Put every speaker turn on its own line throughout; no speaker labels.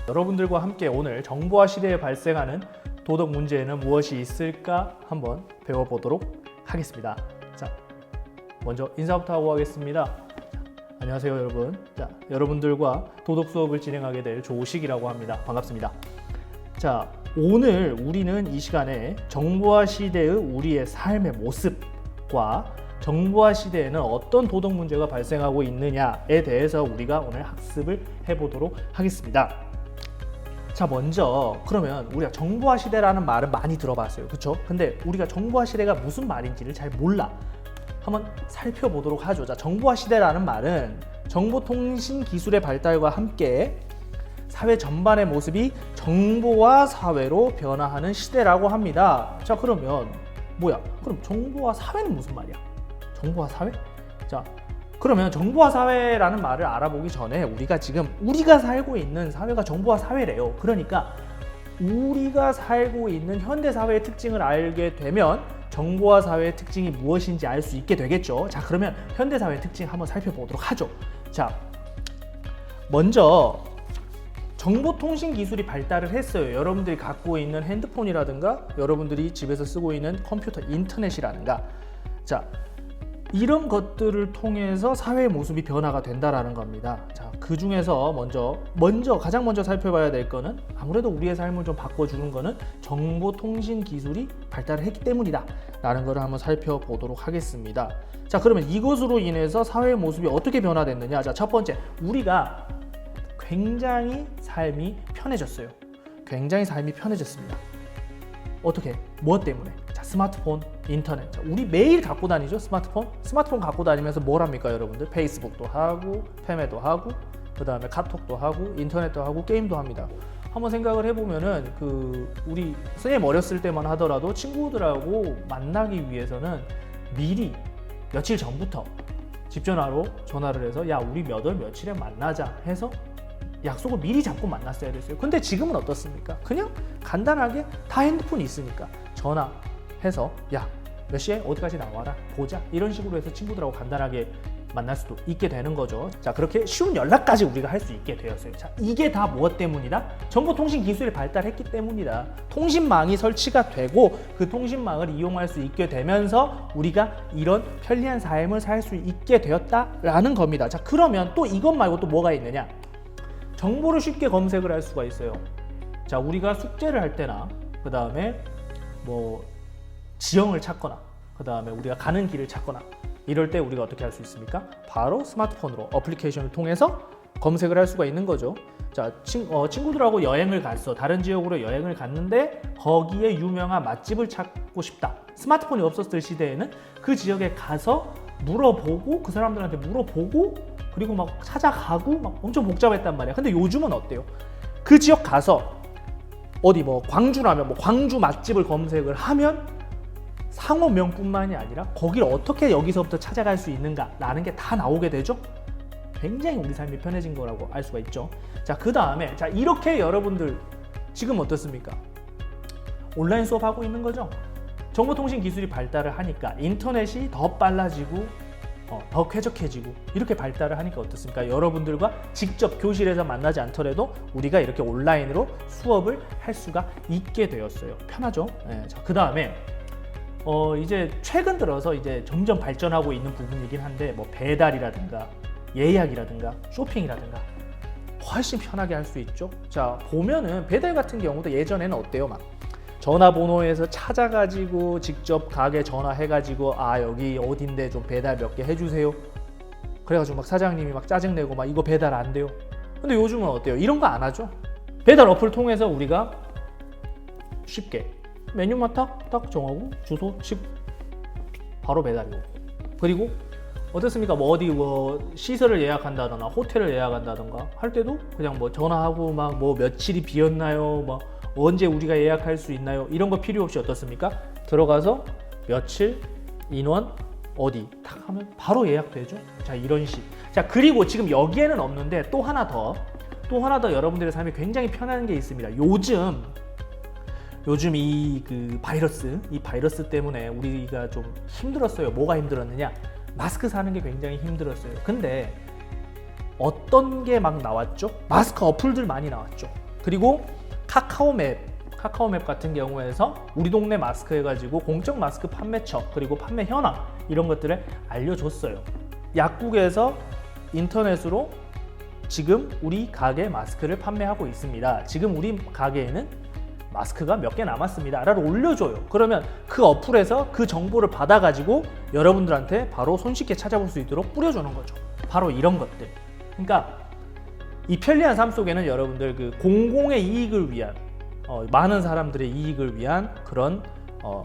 여러분들과 함께 오늘 정보화 시대에 발생하는 도덕 문제에는 무엇이 있을까 한번 배워보도록 하겠습니다. 자, 먼저 인사부터 하고 하겠습니다. 자, 안녕하세요 여러분. 자, 여러분들과 도덕 수업을 진행하게 될 조식이라고 합니다. 반갑습니다. 자, 오늘 우리는 이 시간에 정보화 시대의 우리의 삶의 모습과 정보화 시대에는 어떤 도덕 문제가 발생하고 있느냐에 대해서 우리가 오늘 학습을 해보도록 하겠습니다. 자, 먼저 그러면 우리가 정보화 시대라는 말은 많이 들어봤어요. 그렇죠? 근데 우리가 정보화 시대가 무슨 말인지를 잘 몰라. 한번 살펴보도록 하죠. 자, 정보화 시대라는 말은 정보통신 기술의 발달과 함께 사회 전반의 모습이 정보화 사회로 변화하는 시대라고 합니다. 자, 그러면 뭐야? 그럼 정보화 사회는 무슨 말이야? 정보화 사회? 자, 그러면 정보화 사회라는 말을 알아보기 전에 우리가 살고 있는 사회가 정보화 사회래요. 그러니까 우리가 살고 있는 현대 사회의 특징을 알게 되면 정보화 사회의 특징이 무엇인지 알 수 있게 되겠죠. 자, 그러면 현대 사회의 특징 한번 살펴보도록 하죠. 자, 먼저 정보통신 기술이 발달을 했어요. 여러분들이 갖고 있는 핸드폰이라든가 여러분들이 집에서 쓰고 있는 컴퓨터, 인터넷이라든가, 자, 이런 것들을 통해서 사회의 모습이 변화가 된다라는 겁니다. 자, 그 중에서 가장 먼저 살펴봐야 될 거는 아무래도 우리의 삶을 좀 바꿔주는 거는 정보통신 기술이 발달을 했기 때문이다 라는 거를 한번 살펴보도록 하겠습니다. 자, 그러면 이것으로 인해서 사회의 모습이 어떻게 변화됐느냐. 자, 첫 번째, 우리가 굉장히 삶이 편해졌어요. 굉장히 삶이 편해졌습니다. 어떻게? 무엇 때문에? 자, 스마트폰, 인터넷. 자, 우리 매일 갖고 다니죠, 스마트폰. 스마트폰 갖고 다니면서 뭘 합니까, 여러분들? 페이스북도 하고, 페메도 하고, 그 다음에 카톡도 하고, 인터넷도 하고, 게임도 합니다. 한번 생각을 해보면은 우리 선생님 어렸을 때만 하더라도 친구들하고 만나기 위해서는 미리 며칠 전부터 집 전화로 전화를 해서 야, 우리 몇 월 며칠에 만나자 해서 약속을 미리 잡고 만났어야 됐어요. 근데 지금은 어떻습니까? 그냥 간단하게 다 핸드폰이 있으니까 전화해서 야, 몇 시에 어디까지 나와라, 보자, 이런 식으로 해서 친구들하고 간단하게 만날 수도 있게 되는 거죠. 자, 그렇게 쉬운 연락까지 우리가 할 수 있게 되었어요. 자, 이게 다 무엇 때문이다? 정보통신 기술이 발달했기 때문이다. 통신망이 설치가 되고 그 통신망을 이용할 수 있게 되면서 우리가 이런 편리한 삶을 살 수 있게 되었다라는 겁니다. 자, 그러면 또 이것 말고 또 뭐가 있느냐? 정보를 쉽게 검색을 할 수가 있어요. 자, 우리가 숙제를 할 때나 그 다음에 뭐 지형을 찾거나 그 다음에 우리가 가는 길을 찾거나 이럴 때 우리가 어떻게 할 수 있습니까? 바로 스마트폰으로 어플리케이션을 통해서 검색을 할 수가 있는 거죠. 자, 친구들하고 여행을 갔어. 다른 지역으로 여행을 갔는데 거기에 유명한 맛집을 찾고 싶다. 스마트폰이 없었을 시대에는 그 지역에 가서 물어보고 그 사람들한테 물어보고 그리고 막 찾아가고 막 엄청 복잡했단 말이야. 근데 요즘은 어때요? 그 지역 가서 어디 뭐 광주라면 뭐 광주 맛집을 검색을 하면 상호명뿐만이 아니라 거기를 어떻게 여기서부터 찾아갈 수 있는가라는 게 다 나오게 되죠. 굉장히 우리 삶이 편해진 거라고 알 수가 있죠. 자, 그 다음에 자, 이렇게 여러분들 지금 어떻습니까? 온라인 수업하고 있는 거죠. 정보통신 기술이 발달을 하니까 인터넷이 더 빨라지고 더 쾌적해지고 이렇게 발달을 하니까 어떻습니까? 여러분들과 직접 교실에서 만나지 않더라도 우리가 이렇게 온라인으로 수업을 할 수가 있게 되었어요. 편하죠? 네, 자, 그 다음에 이제 최근 들어서 이제 점점 발전하고 있는 부분이긴 한데 뭐 배달이라든가 예약이라든가 쇼핑이라든가 훨씬 편하게 할 수 있죠. 자, 보면은 배달 같은 경우도 예전에는 어때요? 막 전화번호에서 찾아가지고 직접 가게 전화해가지고 아, 여기 어딘데 좀 배달 몇 개 해주세요. 그래가지고 막 사장님이 막 짜증내고 막 이거 배달 안 돼요. 근데 요즘은 어때요? 이런 거 안 하죠. 배달 어플 통해서 우리가 쉽게 메뉴만 딱 정하고 주소 치고 바로 배달이 오고, 그리고 어떻습니까? 뭐 어디 뭐 시설을 예약한다거나 호텔을 예약한다던가 할 때도 그냥 뭐 전화하고 막 뭐 며칠이 비었나요? 막 언제 우리가 예약할 수 있나요? 이런 거 필요 없이 어떻습니까? 들어가서 며칠, 인원, 어디 딱 하면 바로 예약되죠. 자, 이런 식. 자, 그리고 지금 여기에는 없는데 또 하나 더 여러분들의 삶이 굉장히 편한 게 있습니다. 요즘 이 바이러스 때문에 우리가 좀 힘들었어요. 뭐가 힘들었느냐? 마스크 사는 게 굉장히 힘들었어요. 근데 어떤 게 막 나왔죠? 마스크 어플들 많이 나왔죠. 그리고 카카오맵 같은 경우에서 우리 동네 마스크 해가지고 공적 마스크 판매처 그리고 판매 현황 이런 것들을 알려줬어요. 약국에서 인터넷으로 지금 우리 가게 마스크를 판매하고 있습니다. 지금 우리 가게에는 마스크가 몇 개 남았습니다 라고 올려줘요. 그러면 그 어플에서 그 정보를 받아가지고 여러분들한테 바로 손쉽게 찾아볼 수 있도록 뿌려주는 거죠. 바로 이런 것들. 그러니까 이 편리한 삶 속에는 여러분들 그 공공의 이익을 위한 많은 사람들의 이익을 위한 그런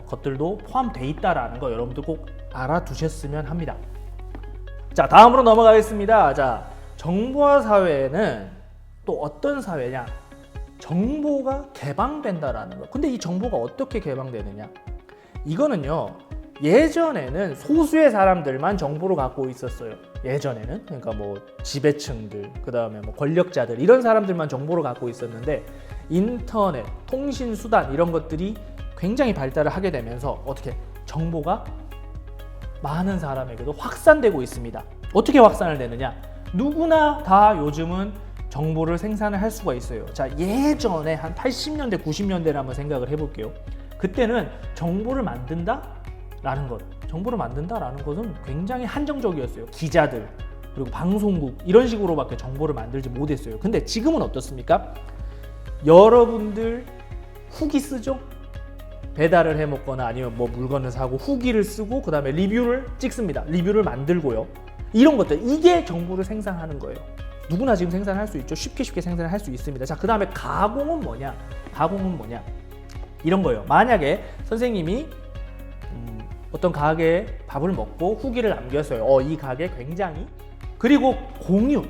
것들도 포함되어 있다라는 거 여러분들 꼭 알아두셨으면 합니다. 자, 다음으로 넘어가겠습니다. 자, 정보화 사회는 또 어떤 사회냐? 정보가 개방된다라는 거. 근데 이 정보가 어떻게 개방되느냐? 이거는요, 예전에는 소수의 사람들만 정보를 갖고 있었어요. 예전에는. 그러니까 뭐 지배층들, 그 다음에 뭐 권력자들, 이런 사람들만 정보를 갖고 있었는데 인터넷, 통신 수단 이런 것들이 굉장히 발달을 하게 되면서 어떻게 정보가 많은 사람에게도 확산되고 있습니다. 어떻게 확산을 되느냐? 누구나 다 요즘은 정보를 생산을 할 수가 있어요. 자, 예전에 한 80년대, 90년대를 한번 생각을 해볼게요. 그때는 정보를 만든다라는 것은 굉장히 한정적이었어요. 기자들, 그리고 방송국 이런 식으로밖에 정보를 만들지 못했어요. 근데 지금은 어떻습니까? 여러분들 후기 쓰죠? 배달을 해 먹거나 아니면 뭐 물건을 사고 후기를 쓰고 그 다음에 리뷰를 찍습니다. 리뷰를 만들고요. 이런 것들, 이게 정보를 생산하는 거예요. 누구나 지금 생산할 수 있죠. 쉽게 생산을 할 수 있습니다. 자, 그 다음에 가공은 뭐냐? 이런 거예요. 만약에 선생님이 어떤 가게에 밥을 먹고 후기를 남겼어요. 이 가게 굉장히. 그리고 공유,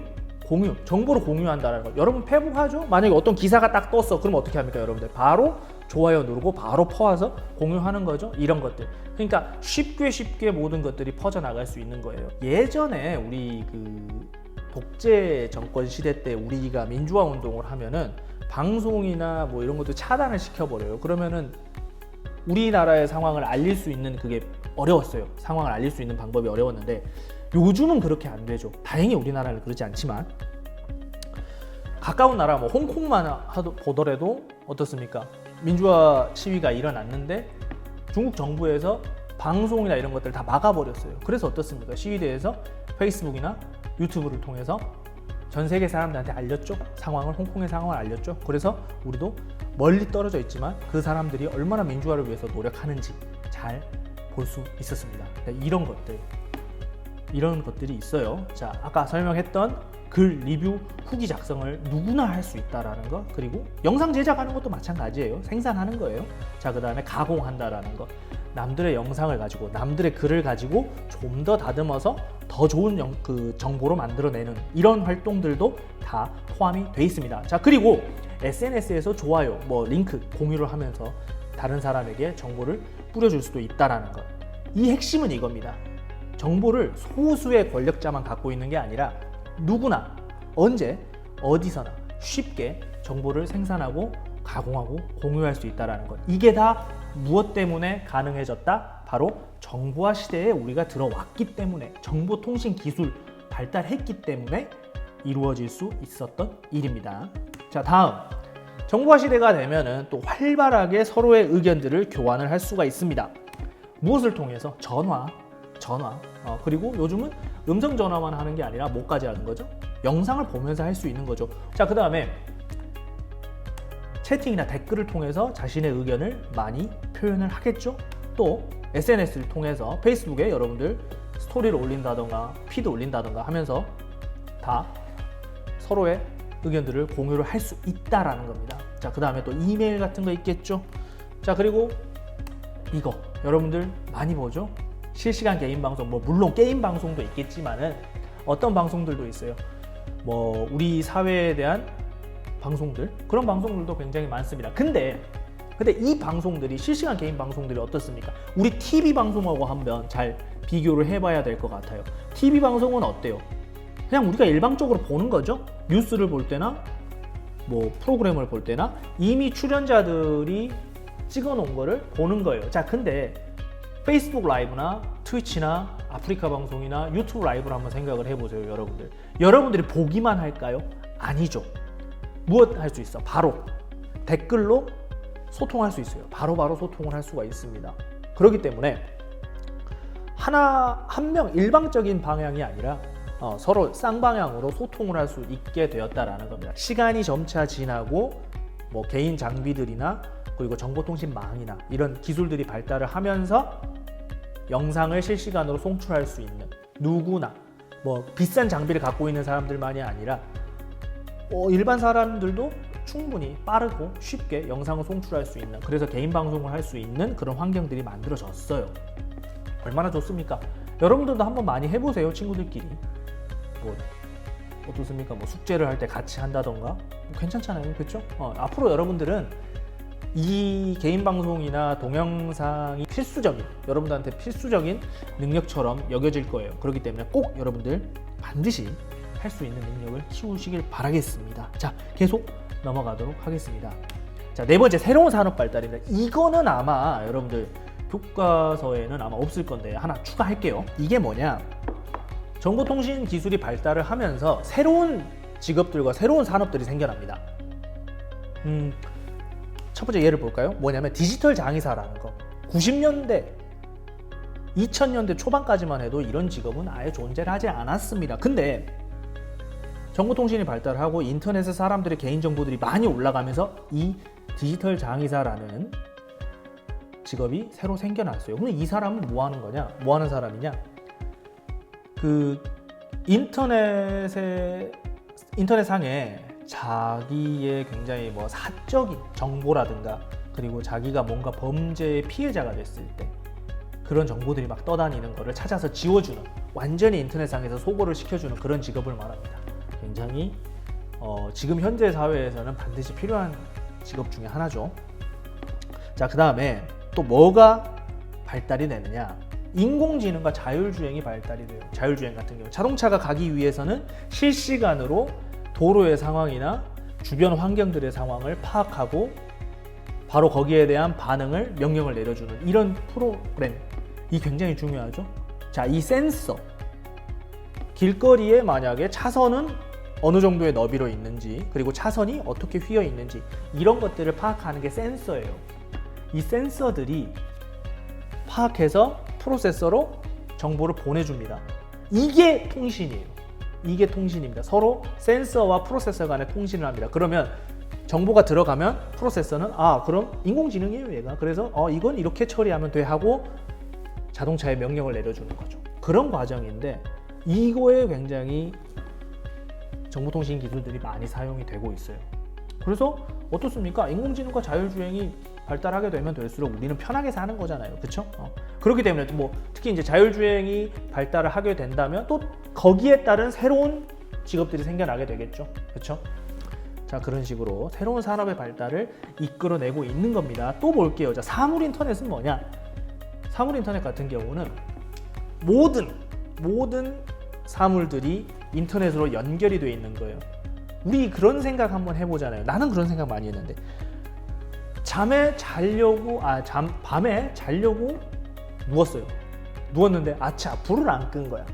정보를 공유한다는 거. 여러분 페북 하죠? 만약에 어떤 기사가 딱 떴어. 그럼 어떻게 합니까, 여러분들? 바로 좋아요 누르고 바로 퍼와서 공유하는 거죠. 이런 것들. 그러니까 쉽게 모든 것들이 퍼져나갈 수 있는 거예요. 예전에 우리 그 독재 정권 시대 때 우리가 민주화 운동을 하면은 방송이나 뭐 이런 것도 차단을 시켜버려요. 그러면은 우리나라의 상황을 알릴 수 있는 그게 어려웠어요. 상황을 알릴 수 있는 방법이 어려웠는데 요즘은 그렇게 안 되죠. 다행히 우리나라는 그러지 않지만 가까운 나라 뭐 홍콩만 보더라도 어떻습니까? 민주화 시위가 일어났는데 중국 정부에서 방송이나 이런 것들을 다 막아버렸어요. 그래서 어떻습니까? 시위대에서 페이스북이나 유튜브를 통해서 전 세계 사람들한테 알렸죠. 홍콩의 상황을 알렸죠. 그래서 우리도 멀리 떨어져 있지만 그 사람들이 얼마나 민주화를 위해서 노력하는지 잘 볼 수 있었습니다. 이런 것들이 있어요. 자, 아까 설명했던 글, 리뷰, 후기 작성을 누구나 할 수 있다라는 거, 그리고 영상 제작하는 것도 마찬가지예요. 생산하는 거예요. 자, 그 다음에 가공한다라는 거. 남들의 영상을 가지고, 남들의 글을 가지고 좀 더 다듬어서 더 좋은 정보로 만들어내는 이런 활동들도 다 포함이 돼 있습니다. 자, 그리고 SNS에서 좋아요, 뭐 링크 공유를 하면서 다른 사람에게 정보를 뿌려줄 수도 있다라는 것. 이 핵심은 이겁니다. 정보를 소수의 권력자만 갖고 있는 게 아니라 누구나 언제 어디서나 쉽게 정보를 생산하고 가공하고 공유할 수 있다는 것. 이게 다 무엇 때문에 가능해졌다? 바로 정보화 시대에 우리가 들어왔기 때문에, 정보통신 기술 발달했기 때문에 이루어질 수 있었던 일입니다. 자, 다음. 정보화 시대가 되면은 또 활발하게 서로의 의견들을 교환을 할 수가 있습니다. 무엇을 통해서? 전화. 그리고 요즘은 음성 전화만 하는 게 아니라 뭐까지 하는 거죠? 영상을 보면서 할 수 있는 거죠. 자, 그 다음에 채팅이나 댓글을 통해서 자신의 의견을 많이 표현을 하겠죠. 또 SNS를 통해서 페이스북에 여러분들 스토리를 올린다던가 피드 올린다던가 하면서 다 서로의 의견들을 공유를 할 수 있다라는 겁니다. 자, 그 다음에 또 이메일 같은 거 있겠죠. 자, 그리고 이거 여러분들 많이 보죠. 실시간 개인 방송, 뭐 물론 게임 방송도 있겠지만은 어떤 방송들도 있어요. 뭐 우리 사회에 대한 방송들, 그런 방송들도 굉장히 많습니다. 근데 이 방송들이, 실시간 개인 방송들이 어떻습니까? 우리 TV 방송하고 한번 잘 비교를 해봐야 될 것 같아요. TV 방송은 어때요? 그냥 우리가 일방적으로 보는 거죠. 뉴스를 볼 때나 뭐 프로그램을 볼 때나 이미 출연자들이 찍어 놓은 거를 보는 거예요. 자, 근데 페이스북 라이브나 트위치나 아프리카 방송이나 유튜브 라이브를 한번 생각을 해보세요. 여러분들이 보기만 할까요? 아니죠. 무엇 할 수 있어? 바로 댓글로 소통할 수 있어요. 바로바로 소통을 할 수가 있습니다. 그렇기 때문에 한 명 일방적인 방향이 아니라 서로 쌍방향으로 소통을 할 수 있게 되었다라는 겁니다. 시간이 점차 지나고 뭐 개인 장비들이나 그리고 정보통신망이나 이런 기술들이 발달을 하면서 영상을 실시간으로 송출할 수 있는 누구나 뭐 비싼 장비를 갖고 있는 사람들만이 아니라 일반 사람들도 충분히 빠르고 쉽게 영상을 송출할 수 있는, 그래서 개인 방송을 할 수 있는 그런 환경들이 만들어졌어요. 얼마나 좋습니까? 여러분들도 한번 많이 해보세요. 친구들끼리 뭐 어떻습니까? 뭐 숙제를 할 때 같이 한다던가 뭐 괜찮잖아요. 그렇죠? 앞으로 여러분들은 이 개인 방송이나 동영상이 여러분들한테 필수적인 능력처럼 여겨질 거예요. 그렇기 때문에 꼭 여러분들 반드시 할 수 있는 능력을 키우시길 바라겠습니다. 자, 계속 넘어가도록 하겠습니다. 자, 네 번째, 새로운 산업 발달입니다. 이거는 아마 여러분들 교과서에는 아마 없을 건데 하나 추가할게요. 이게 뭐냐? 정보통신 기술이 발달을 하면서 새로운 직업들과 새로운 산업들이 생겨납니다. 첫 번째 예를 볼까요? 뭐냐면 디지털 장의사라는 거. 90년대, 2000년대 초반까지만 해도 이런 직업은 아예 존재를 하지 않았습니다. 근데 정보통신이 발달하고 인터넷에 사람들의 개인정보들이 많이 올라가면서 이 디지털 장의사라는 직업이 새로 생겨났어요. 근데 이 사람은 뭐 하는 거냐? 뭐 하는 사람이냐? 그 인터넷상에 자기의 굉장히 뭐 사적인 정보라든가 그리고 자기가 뭔가 범죄의 피해자가 됐을 때 그런 정보들이 막 떠다니는 거를 찾아서 지워주는, 완전히 인터넷상에서 소거를 시켜주는 그런 직업을 말합니다. 굉장히 지금 현재 사회에서는 반드시 필요한 직업 중에 하나죠. 자, 그 다음에 또 뭐가 발달이 되느냐? 인공지능과 자율주행이 발달이 돼요. 자율주행 같은 경우 자동차가 가기 위해서는 실시간으로 도로의 상황이나 주변 환경들의 상황을 파악하고 바로 거기에 대한 반응을, 명령을 내려주는 이런 프로그램이 굉장히 중요하죠. 자, 이 센서, 길거리에 만약에 차선은 어느 정도의 너비로 있는지, 그리고 차선이 어떻게 휘어 있는지, 이런 것들을 파악하는 게 센서예요. 이 센서들이 파악해서 프로세서로 정보를 보내줍니다. 이게 통신이에요. 이게 통신입니다. 서로 센서와 프로세서 간의 통신을 합니다. 그러면 정보가 들어가면 프로세서는 그럼 인공지능이에요 얘가, 그래서 이건 이렇게 처리하면 돼 하고 자동차에 명령을 내려주는 거죠. 그런 과정인데 이거에 굉장히 정보통신 기술들이 많이 사용이 되고 있어요. 그래서 어떻습니까? 인공지능과 자율주행이 발달하게 되면 될수록 우리는 편하게 사는 거잖아요. 그렇죠? 그렇기 때문에 뭐 특히 이제 자율주행이 발달을 하게 된다면 또 거기에 따른 새로운 직업들이 생겨나게 되겠죠. 그렇죠? 자, 그런 식으로 새로운 산업의 발달을 이끌어내고 있는 겁니다. 또 볼게요. 자, 사물 인터넷은 뭐냐? 사물 인터넷 같은 경우는 모든 사물들이 인터넷으로 연결이 되어 있는 거예요. 우리 그런 생각 한번 해보잖아요. 나는 그런 생각 많이 했는데 밤에 자려고 누웠어요. 누웠는데 불을 안 끈 거야.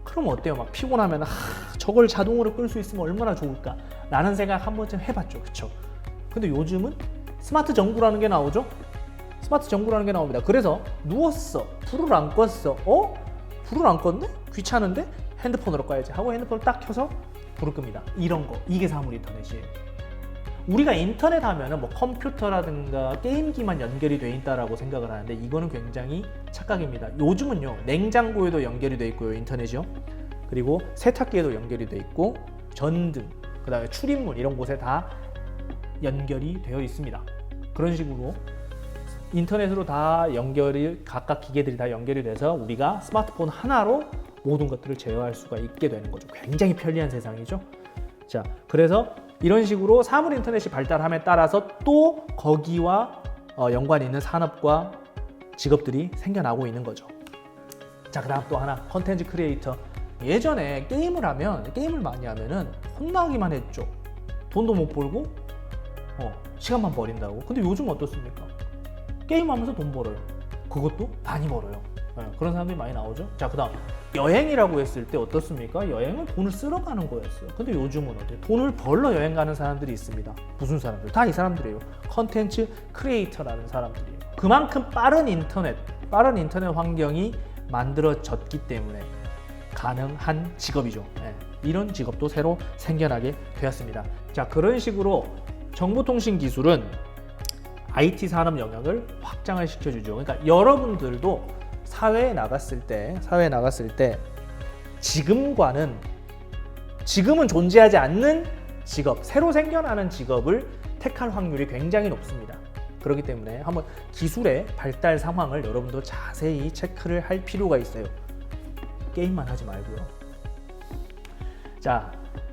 그럼 어때요? 막 피곤하면 저걸 자동으로 끌 수 있으면 얼마나 좋을까? 라는 생각 한 번쯤 해봤죠. 그쵸? 근데 요즘은 스마트 전구라는 게 나오죠? 스마트 전구라는 게 나옵니다. 그래서 누웠어. 불을 안 껐어. 불을 안 껐네? 귀찮은데? 핸드폰으로 꺼야지 하고 핸드폰을 딱 켜서 불을 끕니다. 이런 거. 이게 사물 인터넷이에요. 우리가 인터넷 하면은 뭐 컴퓨터라든가 게임기만 연결이 돼 있다라고 생각을 하는데 이거는 굉장히 착각입니다. 요즘은요, 냉장고에도 연결이 돼 있고요, 인터넷이요. 그리고 세탁기에도 연결이 돼 있고 전등, 그다음에 출입문 이런 곳에 다 연결이 되어 있습니다. 그런 식으로 인터넷으로 다 각각 기계들이 다 연결이 돼서 우리가 스마트폰 하나로 모든 것들을 제어할 수가 있게 되는 거죠. 굉장히 편리한 세상이죠. 자, 그래서 이런 식으로 사물 인터넷이 발달함에 따라서 또 거기와 연관이 있는 산업과 직업들이 생겨나고 있는 거죠. 자, 그다음 또 하나, 컨텐츠 크리에이터. 예전에 게임을 많이 하면은 혼나기만 했죠. 돈도 못 벌고 시간만 버린다고. 근데 요즘 어떻습니까? 게임하면서 돈 벌어요. 그것도 많이 벌어요. 그런 사람들이 많이 나오죠. 자, 그다음 여행이라고 했을 때 어떻습니까? 여행은 돈을 쓰러 가는 거였어요. 근데 요즘은 어때요? 돈을 벌러 여행 가는 사람들이 있습니다. 무슨 사람들? 다 이 사람들이에요. 컨텐츠 크리에이터라는 사람들이에요. 그만큼 빠른 인터넷 환경이 만들어졌기 때문에 가능한 직업이죠. 이런 직업도 새로 생겨나게 되었습니다. 자, 그런 식으로 정보통신 기술은 IT 산업 영역을 확장을 시켜주죠. 그러니까 여러분들도 사회에 나갔을 때 지금은 존재하지 않는 직업, 새로 생겨나는 직업을 택할 확률이 굉장히 높습니다. 그렇기 때문에 한번 기술의 발달 상황을 여러분도 자세히 체크를 할 필요가 있어요. 게임만 하지 말고요. 자,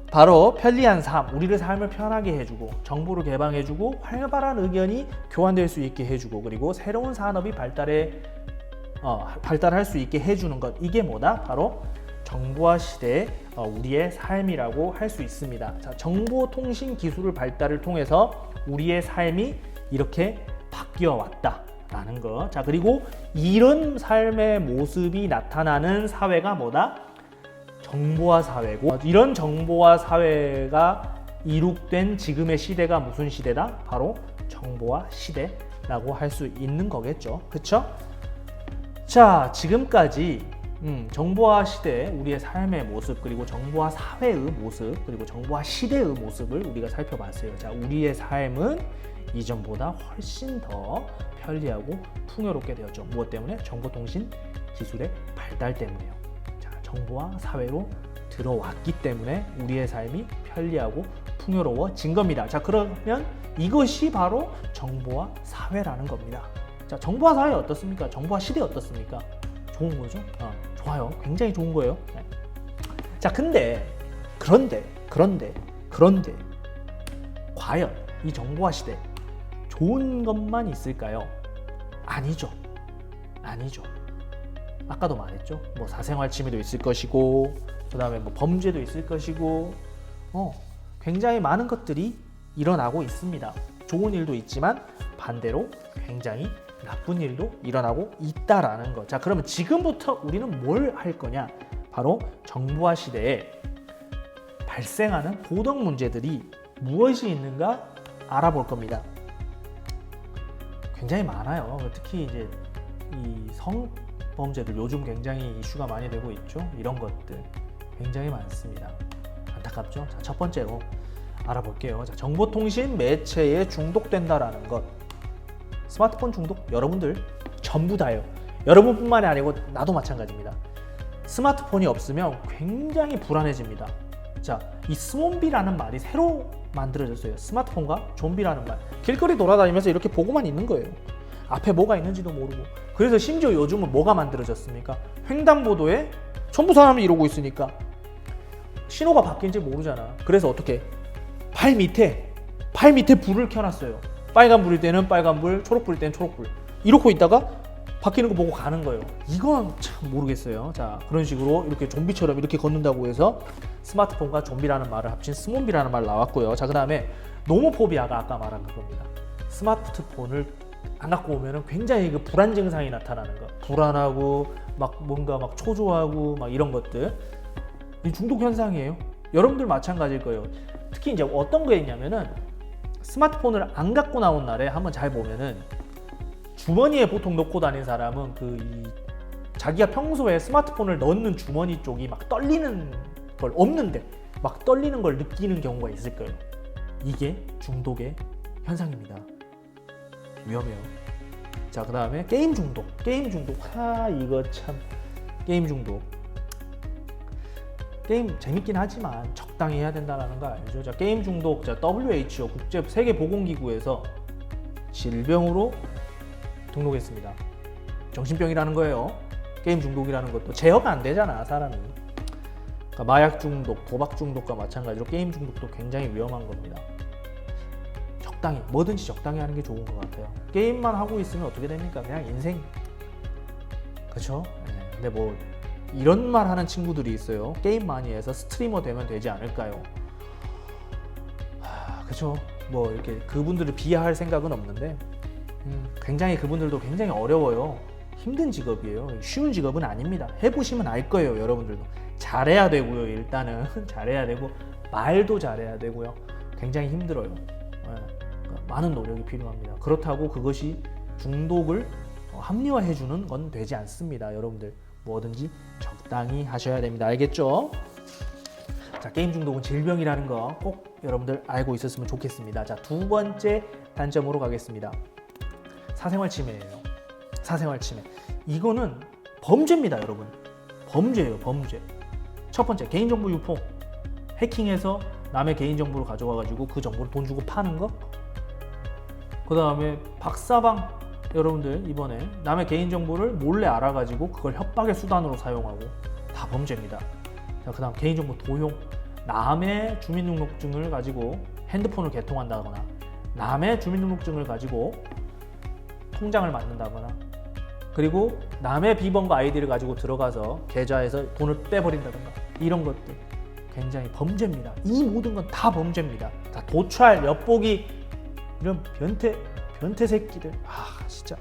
바로 편리한 삶, 우리의 삶을 편하게 해주고 정보를 개방해주고 활발한 의견이 교환될 수 있게 해주고 그리고 새로운 산업이 발달할 수 있게 해주는 것, 이게 뭐다? 바로 정보화 시대의 우리의 삶이라고 할 수 있습니다. 자, 정보통신 기술의 발달을 통해서 우리의 삶이 이렇게 바뀌어 왔다라는 거. 자, 그리고 이런 삶의 모습이 나타나는 사회가 뭐다? 정보화 사회고, 이런 정보화 사회가 이룩된 지금의 시대가 무슨 시대다? 바로 정보화 시대라고 할 수 있는 거겠죠. 그쵸? 자, 지금까지 정보화 시대의 우리의 삶의 모습, 그리고 정보화 사회의 모습, 그리고 정보화 시대의 모습을 우리가 살펴봤어요. 자, 우리의 삶은 이전보다 훨씬 더 편리하고 풍요롭게 되었죠. 무엇 때문에? 정보통신 기술의 발달 때문에요. 자, 정보화 사회로 들어왔기 때문에 우리의 삶이 편리하고 풍요로워진 겁니다. 자, 그러면 이것이 바로 정보화 사회라는 겁니다. 자, 정보화 사회 어떻습니까? 정보화 시대 어떻습니까? 좋은 거죠? 좋아요. 굉장히 좋은 거예요. 네. 자, 그런데 과연 이 정보화 시대 좋은 것만 있을까요? 아니죠. 아까도 말했죠. 뭐 사생활 침해도 있을 것이고, 그다음에 뭐 범죄도 있을 것이고, 굉장히 많은 것들이 일어나고 있습니다. 좋은 일도 있지만 반대로 굉장히 나쁜 일도 일어나고 있다라는 거. 자, 그러면 지금부터 우리는 뭘 할 거냐? 바로 정보화 시대에 발생하는 도덕 문제들이 무엇이 있는가 알아볼 겁니다. 굉장히 많아요. 특히 이제 이 성범죄들 요즘 굉장히 이슈가 많이 되고 있죠. 이런 것들 굉장히 많습니다. 안타깝죠. 자, 첫 번째로 알아볼게요. 자, 정보통신 매체에 중독된다라는 것. 스마트폰 중독 여러분들 전부 다예요. 여러분뿐만이 아니고 나도 마찬가지입니다. 스마트폰이 없으면 굉장히 불안해집니다. 자, 이 스몬비라는 말이 새로 만들어졌어요. 스마트폰과 좀비라는 말. 길거리 돌아다니면서 이렇게 보고만 있는 거예요. 앞에 뭐가 있는지도 모르고. 그래서 심지어 요즘은 뭐가 만들어졌습니까? 횡단보도에 전부 사람이 이러고 있으니까 신호가 바뀐지 모르잖아. 그래서 어떻게? 발 밑에 불을 켜놨어요. 빨간 불일 때는 빨간 불, 초록 불일 때는 초록 불. 이러고 있다가 바뀌는 거 보고 가는 거예요. 이건 참 모르겠어요. 자, 그런 식으로 이렇게 좀비처럼 이렇게 걷는다고 해서 스마트폰과 좀비라는 말을 합친 스몬비라는 말 나왔고요. 자, 그 다음에 노모포비아가 아까 말한 그겁니다. 스마트폰을 안 갖고 오면은 굉장히 그 불안 증상이 나타나는 거. 불안하고 막 뭔가 막 초조하고 막 이런 것들. 이 중독 현상이에요. 여러분들 마찬가지일 거예요. 특히 이제 어떤 게 있냐면은 스마트폰을 안 갖고 나온 날에 한번 잘 보면은 주머니에 보통 넣고 다니는 사람은 자기가 평소에 스마트폰을 넣는 주머니 쪽이 막 떨리는 걸 없는데 막 떨리는 걸 느끼는 경우가 있을 거예요. 이게 중독의 현상입니다. 위험해요. 자, 그 다음에 게임 중독. 이거 참 게임 중독. 게임 재밌긴 하지만 적당히 해야 된다는 거 알죠? 자, 게임 중독, 자, WHO 국제 세계보건기구에서 질병으로 등록했습니다. 정신병이라는 거예요. 게임 중독이라는 것도 제어가 안 되잖아, 사람이. 그러니까 마약 중독, 도박 중독과 마찬가지로 게임 중독도 굉장히 위험한 겁니다. 적당히, 뭐든지 적당히 하는 게 좋은 것 같아요. 게임만 하고 있으면 어떻게 됩니까? 그냥 인생. 그렇죠? 네. 근데 뭐 이런 말 하는 친구들이 있어요. 게임 많이 해서 스트리머 되면 되지 않을까요? 그렇죠. 뭐 이렇게 그분들을 비하할 생각은 없는데 굉장히 그분들도 굉장히 어려워요. 힘든 직업이에요. 쉬운 직업은 아닙니다. 해보시면 알 거예요. 여러분들도 잘해야 되고요. 일단은 잘해야 되고 말도 잘해야 되고요. 굉장히 힘들어요. 그러니까 많은 노력이 필요합니다. 그렇다고 그것이 중독을 합리화해주는 건 되지 않습니다. 여러분들 뭐든지 적당히 하셔야 됩니다. 알겠죠? 자, 게임 중독은 질병이라는 거 꼭 여러분들 알고 있었으면 좋겠습니다. 자, 두 번째 단점으로 가겠습니다. 사생활 침해예요. 사생활 침해. 이거는 범죄입니다, 여러분. 범죄예요, 범죄. 첫 번째, 개인정보 유포. 해킹해서 남의 개인정보를 가져와가지고 그 정보를 돈 주고 파는 거. 그 다음에 박사방. 여러분들 이번에 남의 개인정보를 몰래 알아가지고 그걸 협박의 수단으로 사용하고 다 범죄입니다. 자, 그 다음 개인정보 도용. 남의 주민등록증을 가지고 핸드폰을 개통한다거나 남의 주민등록증을 가지고 통장을 만든다거나 그리고 남의 비번과 아이디를 가지고 들어가서 계좌에서 돈을 빼버린다든가 이런 것들 굉장히 범죄입니다. 이 모든 건 다 범죄입니다. 다 도찰, 엿보기 이런 변태 새끼들 진짜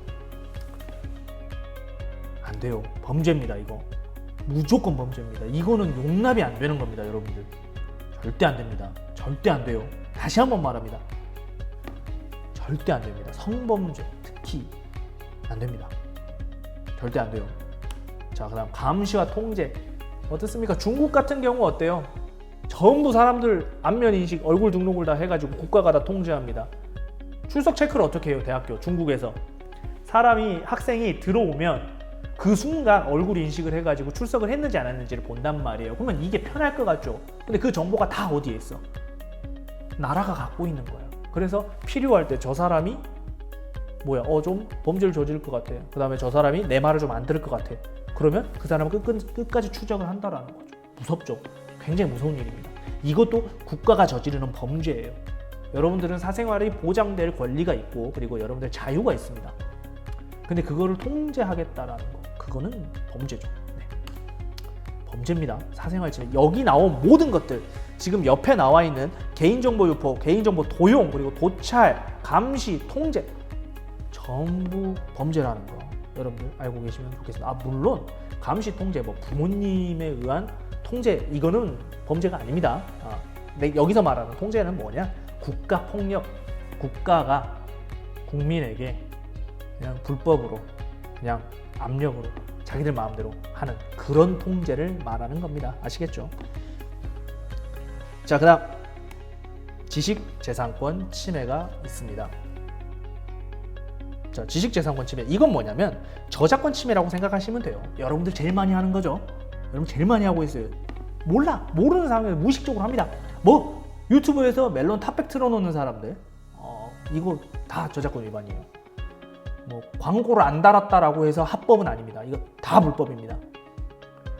안 돼요. 범죄입니다. 이거 무조건 범죄입니다. 이거는 용납이 안 되는 겁니다. 여러분들 절대 안 됩니다. 절대 안 돼요. 다시 한번 말합니다. 절대 안 됩니다. 성범죄 특히 안 됩니다. 절대 안 돼요. 자, 그다음 감시와 통제 어떻습니까? 중국 같은 경우 어때요? 전부 사람들 안면 인식, 얼굴 등록을 다 해가지고 국가가 다 통제합니다. 출석 체크를 어떻게 해요? 대학교 중국에서 학생이 들어오면 그 순간 얼굴 인식을 해가지고 출석을 했는지 안 했는지를 본단 말이에요. 그러면 이게 편할 것 같죠? 근데 그 정보가 다 어디에 있어? 나라가 갖고 있는 거예요. 그래서 필요할 때 저 사람이 좀 범죄를 저지를 것 같아. 그 다음에 저 사람이 내 말을 좀 안 들을 것 같아. 그러면 그 사람은 끝까지 추적을 한다라는 거죠. 무섭죠? 굉장히 무서운 일입니다. 이것도 국가가 저지르는 범죄예요. 여러분들은 사생활이 보장될 권리가 있고 그리고 여러분들 자유가 있습니다. 근데 그거를 통제하겠다라는 거 그거는 범죄죠. 네. 범죄입니다. 사생활 침해. 여기 나온 모든 것들 지금 옆에 나와 있는 개인정보 유포, 개인정보 도용, 그리고 도찰, 감시, 통제 전부 범죄라는 거 여러분들 알고 계시면 좋겠습니다. 물론 감시, 통제, 부모님에 의한 통제 이거는 범죄가 아닙니다. 여기서 말하는 통제는 뭐냐? 국가 폭력, 국가가 국민에게 그냥 불법으로 그냥 압력으로 자기들 마음대로 하는 그런 통제를 말하는 겁니다. 아시겠죠? 자, 그다음 지식재산권 침해가 있습니다. 자, 지식재산권 침해 이건 뭐냐면 저작권 침해라고 생각하시면 돼요. 여러분들 제일 많이 하는 거죠. 여러분 제일 많이 하고 있어요. 모르는 사람들 무의식적으로 합니다. 유튜브에서 멜론 탑백 틀어놓는 사람들 이거 다 저작권 위반이에요. 광고를 안 달았다라고 해서 합법은 아닙니다. 이거 다 불법입니다.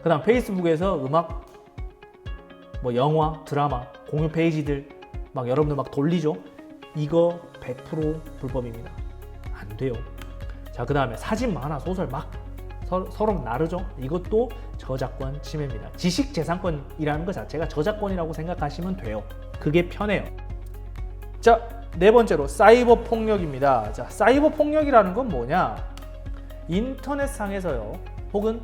그 다음 페이스북에서 음악, 영화, 드라마, 공유 페이지들 여러분들 돌리죠. 이거 100% 불법입니다. 안 돼요. 자, 그 다음에 사진, 만화, 소설 서로 나르죠. 이것도 저작권 침해입니다. 지식재산권이라는 것 자체가 저작권이라고 생각하시면 돼요. 그게 편해요. 자, 네 번째로 사이버 폭력입니다. 자, 사이버 폭력이라는 건 뭐냐? 인터넷 상에서요, 혹은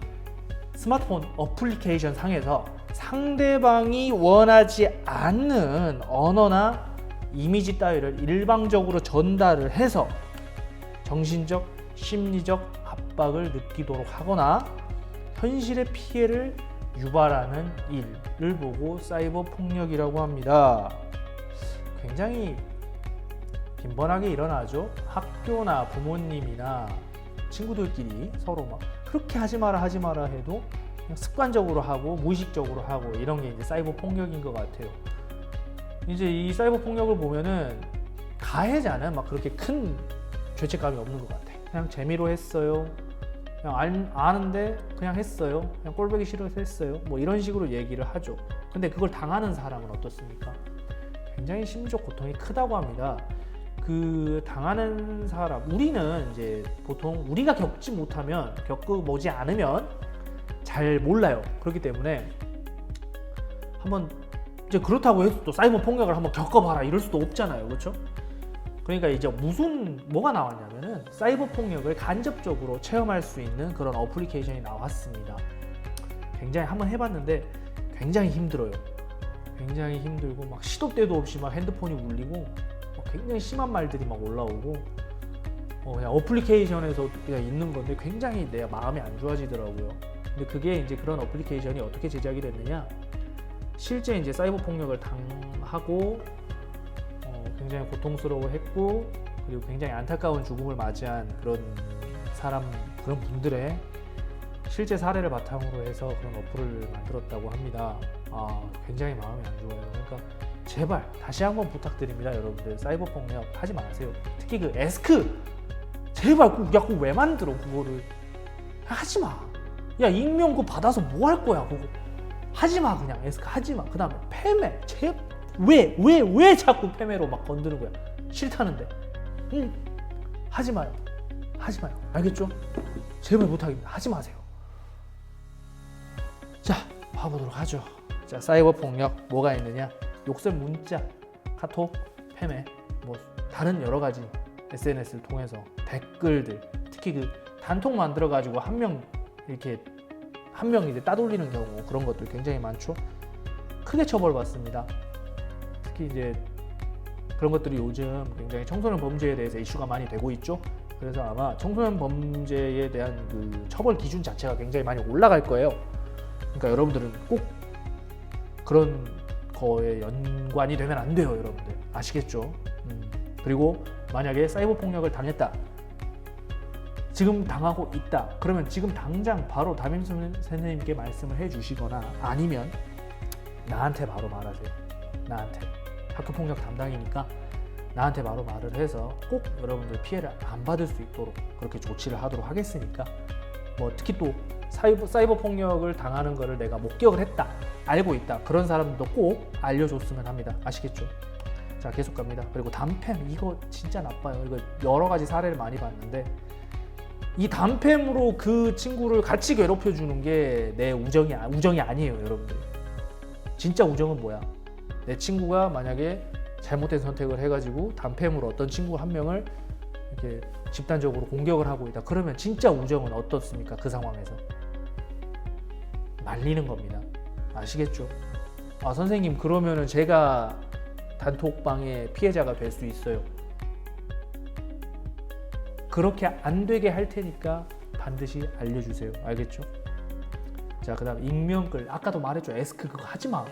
스마트폰 어플리케이션 상에서 상대방이 원하지 않는 언어나 이미지 따위를 일방적으로 전달을 해서 정신적, 심리적 압박을 느끼도록 하거나 현실의 피해를 유발하는 일을 보고 사이버 폭력이라고 합니다. 굉장히 빈번하게 일어나죠. 학교나 부모님이나 친구들끼리 서로 그렇게 하지 마라 해도 그냥 습관적으로 하고 무의식적으로 하고 이런 게 이제 사이버 폭력인 것 같아요. 이제 이 사이버 폭력을 보면은 가해자는 그렇게 큰 죄책감이 없는 것 같아. 그냥 재미로 했어요. 그냥 아는데 그냥 했어요. 그냥 꼴보기 싫어서 했어요. 이런 식으로 얘기를 하죠. 근데 그걸 당하는 사람은 어떻습니까? 굉장히 심리적 고통이 크다고 합니다. 그 당하는 사람, 우리는 이제 보통 우리가 겪어보지 않으면 잘 몰라요. 그렇기 때문에 한번 이제 그렇다고 해서 또 사이버 폭력을 한번 겪어봐라 이럴 수도 없잖아요. 그렇죠? 그러니까 이제 뭐가 나왔냐면은 사이버 폭력을 간접적으로 체험할 수 있는 그런 어플리케이션이 나왔습니다. 굉장히 한번 해봤는데 굉장히 힘들어요. 굉장히 힘들고 막 시도 때도 없이 막 핸드폰이 울리고 굉장히 심한 말들이 막 올라오고 그냥 어플리케이션에서 그냥 있는 건데 굉장히 내 마음이 안 좋아지더라고요. 근데 그게 이제 그런 어플리케이션이 어떻게 제작이 됐느냐? 실제 이제 사이버 폭력을 당하고 굉장히 고통스러워했고 그리고 굉장히 안타까운 죽음을 맞이한 그런 분들의 실제 사례를 바탕으로 해서 그런 어플을 만들었다고 합니다. 굉장히 마음이 안 좋아요. 그러니까 제발 다시 한번 부탁드립니다, 여러분들. 사이버 폭력 하지 마세요. 특히 그 에스크 제발 그거 왜 만들어? 그거를 하지 마. 야, 익명 그거 받아서 뭐 할 거야? 그거 하지 마. 그냥 에스크 하지 마. 그다음에 패매 왜 자꾸 패매로 막 건드는 거야? 싫다는데. 하지 마요. 알겠죠? 제발 부탁입니다. 하지 마세요. 자, 봐보도록 하죠. 자, 사이버 폭력 뭐가 있느냐? 욕설 문자, 카톡, 패매, 뭐 다른 여러 가지 SNS를 통해서 댓글들, 특히 그 단톡 만들어 가지고 한 명 이제 따돌리는 경우, 그런 것들 굉장히 많죠. 크게 처벌받습니다. 특히 이제 그런 것들이 요즘 굉장히 청소년 범죄에 대해서 이슈가 많이 되고 있죠. 그래서 아마 청소년 범죄에 대한 그 처벌 기준 자체가 굉장히 많이 올라갈 거예요. 그러니까 여러분들은 꼭 그런 거에 연관이 되면 안 돼요, 여러분들. 아시겠죠? 그리고 만약에 사이버 폭력을 당했다, 지금 당하고 있다, 그러면 지금 당장 바로 담임 선생님께 말씀을 해주시거나 아니면 나한테 바로 말하세요. 나한테. 학교 폭력 담당이니까 나한테 바로 말을 해서 꼭 여러분들 피해를 안 받을 수 있도록 그렇게 조치를 하도록 하겠으니까, 뭐 특히 또 사이버 폭력을 당하는 거를 내가 목격을 했다, 알고 있다, 그런 사람들도 꼭 알려줬으면 합니다. 아시겠죠? 자, 계속 갑니다. 그리고 단팸, 이거 진짜 나빠요. 이거 여러 가지 사례를 많이 봤는데, 이 단팸으로 그 친구를 같이 괴롭혀 주는 게 내 우정이 아니에요, 여러분들. 진짜 우정은 뭐야? 내 친구가 만약에 잘못된 선택을 해가지고 단팸으로 어떤 친구 한 명을 이렇게 집단적으로 공격을 하고 있다. 그러면 진짜 우정은 어떻습니까? 그 상황에서 말리는 겁니다. 아시겠죠? 선생님, 그러면은 제가 단톡방의 피해자가 될 수 있어요. 그렇게 안 되게 할 테니까 반드시 알려주세요. 알겠죠? 자, 그 다음 익명글. 아까도 말했죠. 에스크 그거 하지 마.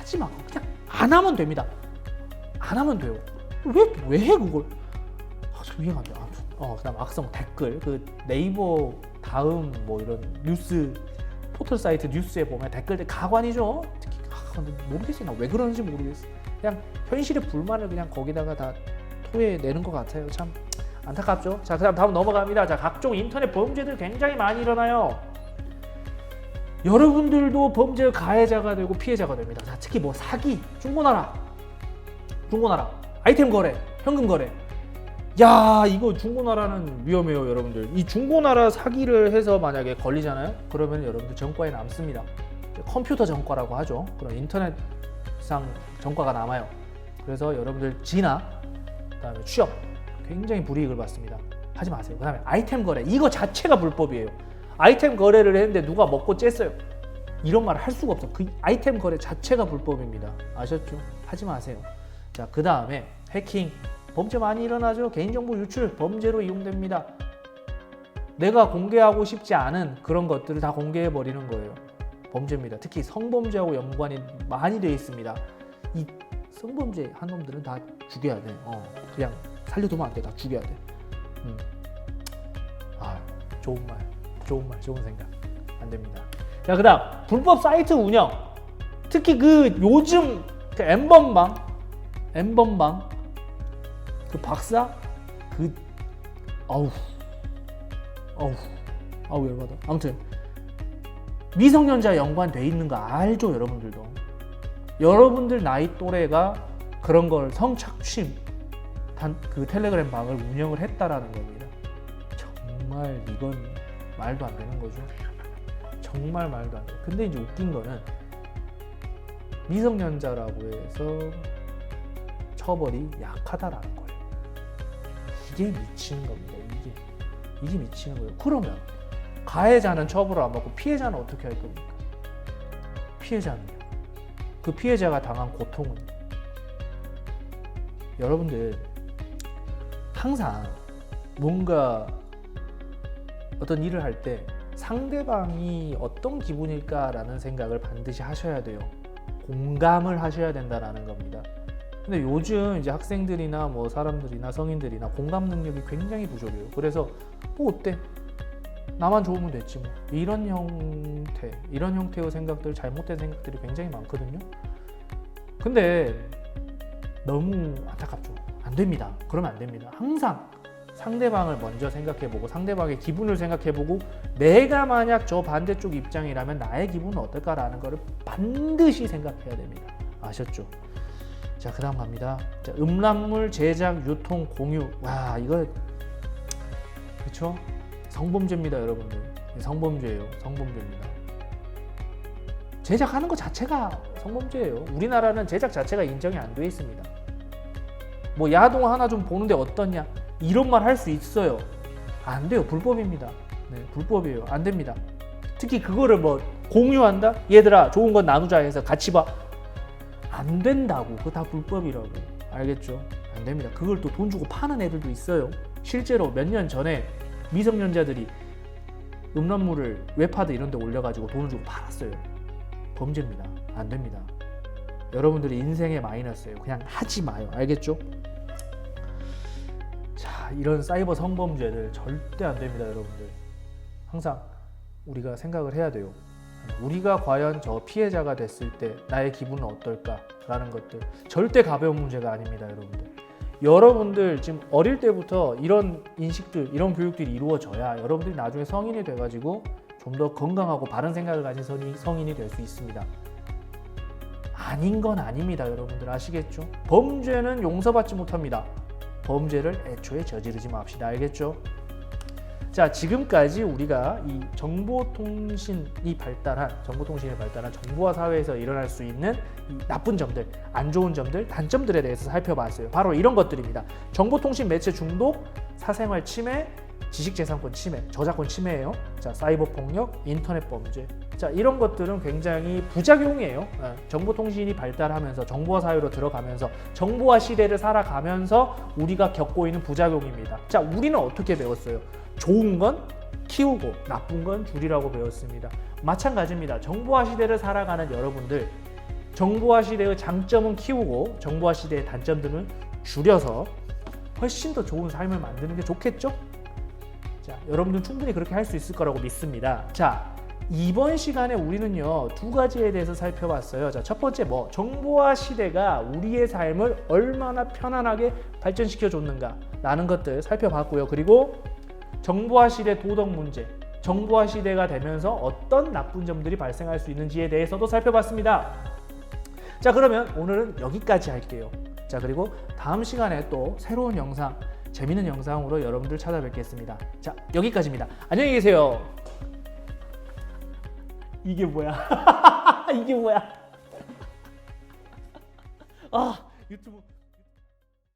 그냥 안 하면 됩니다. 안 하면 돼요. 왜 해 그걸? 좀 이해가 안 돼. 그 다음 악성 댓글. 그 네이버 다음 뭐 이런 뉴스 포털 사이트 뉴스에 보면 댓글들 가관이죠. 특히 근데 모르겠어요. 나 왜 그러는지 모르겠어. 그냥 현실의 불만을 그냥 거기다가 다 토해내는 것 같아요. 참 안타깝죠. 자, 그다음 다음 넘어갑니다. 자, 각종 인터넷 범죄들 굉장히 많이 일어나요. 여러분들도 범죄 가해자가 되고 피해자가 됩니다. 자, 특히 뭐 사기, 중고나라, 아이템 거래, 현금 거래. 야, 이거 중고나라는 위험해요, 여러분들. 이 중고나라 사기를 해서 만약에 걸리잖아요. 그러면 여러분들 전과에 남습니다. 컴퓨터 전과라고 하죠. 그런 인터넷상 전과가 남아요. 그래서 여러분들 진학, 그다음에 취업 굉장히 불이익을 받습니다. 하지 마세요. 그다음에 아이템 거래, 이거 자체가 불법이에요. 아이템 거래를 했는데 누가 먹고 쬐어요. 이런 말을 할 수가 없어. 그 아이템 거래 자체가 불법입니다. 아셨죠? 하지 마세요. 자, 그 다음에 해킹, 범죄 많이 일어나죠. 개인정보 유출, 범죄로 이용됩니다. 내가 공개하고 싶지 않은 그런 것들을 다 공개해버리는 거예요. 범죄입니다. 특히 성범죄하고 연관이 많이 되어 있습니다. 이 성범죄 한 놈들은 다 죽여야 돼. 그냥 살려두면 안 돼. 다 죽여야 돼. 좋은 생각. 안 됩니다. 자, 그 다음 불법 사이트 운영. 특히 그 요즘 그 N번방 그 박사 열받아. 아무튼 미성년자 연관돼 있는 거 알죠, 여러분들도. 여러분들 나이 또래가 그런 걸 성착취 그 텔레그램 방을 운영을 했다라는 겁니다. 정말 이건 말도 안 되는 거죠. 정말 말도 안 돼. 근데 이제 웃긴 거는 미성년자라고 해서 처벌이 약하다라는 거예요. 이게 미치는 겁니다. 이게 미치는 거예요. 그러면 가해자는 처벌을 안 받고 피해자는 어떻게 할 겁니까? 피해자는요. 그 피해자가 당한 고통은 여러분들 항상 뭔가 어떤 일을 할 때 상대방이 어떤 기분일까라는 생각을 반드시 하셔야 돼요. 공감을 하셔야 된다라는 겁니다. 근데 요즘 이제 학생들이나 뭐 사람들이나 성인들이나 공감 능력이 굉장히 부족해요. 그래서 뭐 어때? 나만 좋으면 됐지 뭐. 이런 형태의 생각들, 잘못된 생각들이 굉장히 많거든요. 근데 너무 안타깝죠. 안 됩니다. 그러면 안 됩니다. 항상 상대방을 먼저 생각해보고 상대방의 기분을 생각해보고 내가 만약 저 반대쪽 입장이라면 나의 기분은 어떨까라는 것을 반드시 생각해야 됩니다. 아셨죠? 자, 그 다음 갑니다. 자, 음란물 제작, 유통, 공유. 와, 이거 그쵸? 성범죄입니다, 여러분들. 성범죄예요. 성범죄입니다. 제작하는 것 자체가 성범죄예요. 우리나라는 제작 자체가 인정이 안 돼 있습니다. 뭐 야동 하나 좀 보는데 어떻냐? 이런 말 할 수 있어요. 안 돼요. 불법입니다. 네, 불법이에요. 안 됩니다. 특히 그거를 뭐 공유한다? 얘들아, 좋은 건 나누자 해서 같이 봐. 안 된다고. 그거 다 불법이라고. 알겠죠? 안 됩니다. 그걸 또 돈 주고 파는 애들도 있어요. 실제로 몇 년 전에 미성년자들이 음란물을 웹하드 이런 데 올려가지고 돈을 주고 팔았어요. 범죄입니다. 안 됩니다. 여러분들이 인생의 마이너스예요. 그냥 하지 마요. 알겠죠? 자, 이런 사이버 성범죄들 절대 안 됩니다, 여러분들. 항상 우리가 생각을 해야 돼요. 우리가 과연 저 피해자가 됐을 때 나의 기분은 어떨까라는 것들 절대 가벼운 문제가 아닙니다, 여러분들. 여러분들 지금 어릴 때부터 이런 인식들, 이런 교육들이 이루어져야 여러분들이 나중에 성인이 돼가지고 좀 더 건강하고 바른 생각을 가진 성인이 될 수 있습니다. 아닌 건 아닙니다, 여러분들. 아시겠죠? 범죄는 용서받지 못합니다. 범죄를 애초에 저지르지 맙시다. 알겠죠? 자, 지금까지 우리가 이 정보통신이 발달한 정보화 사회에서 일어날 수 있는 이 나쁜 점들, 안 좋은 점들, 단점들에 대해서 살펴봤어요. 바로 이런 것들입니다. 정보통신 매체 중독, 사생활 침해, 지식재산권 침해, 저작권 침해예요. 자, 사이버 폭력, 인터넷 범죄. 자, 이런 것들은 굉장히 부작용이에요. 정보통신이 발달하면서 정보화 사회로 들어가면서 정보화 시대를 살아가면서 우리가 겪고 있는 부작용입니다. 자, 우리는 어떻게 배웠어요? 좋은 건 키우고 나쁜 건 줄이라고 배웠습니다. 마찬가지입니다. 정보화 시대를 살아가는 여러분들, 정보화 시대의 장점은 키우고 정보화 시대의 단점들은 줄여서 훨씬 더 좋은 삶을 만드는 게 좋겠죠? 자, 여러분들 충분히 그렇게 할 수 있을 거라고 믿습니다. 자, 이번 시간에 우리는요, 두 가지에 대해서 살펴봤어요. 자, 첫 번째 정보화 시대가 우리의 삶을 얼마나 편안하게 발전시켜 줬는가 라는 것들 살펴봤고요. 그리고 정보화 시대 도덕 문제, 정보화 시대가 되면서 어떤 나쁜 점들이 발생할 수 있는지에 대해서도 살펴봤습니다. 자, 그러면 오늘은 여기까지 할게요. 자, 그리고 다음 시간에 또 새로운 영상, 재밌는 영상으로 여러분들 찾아뵙겠습니다. 자, 여기까지입니다. 안녕히 계세요. 이게 뭐야? 이게 뭐야? 아, 유튜브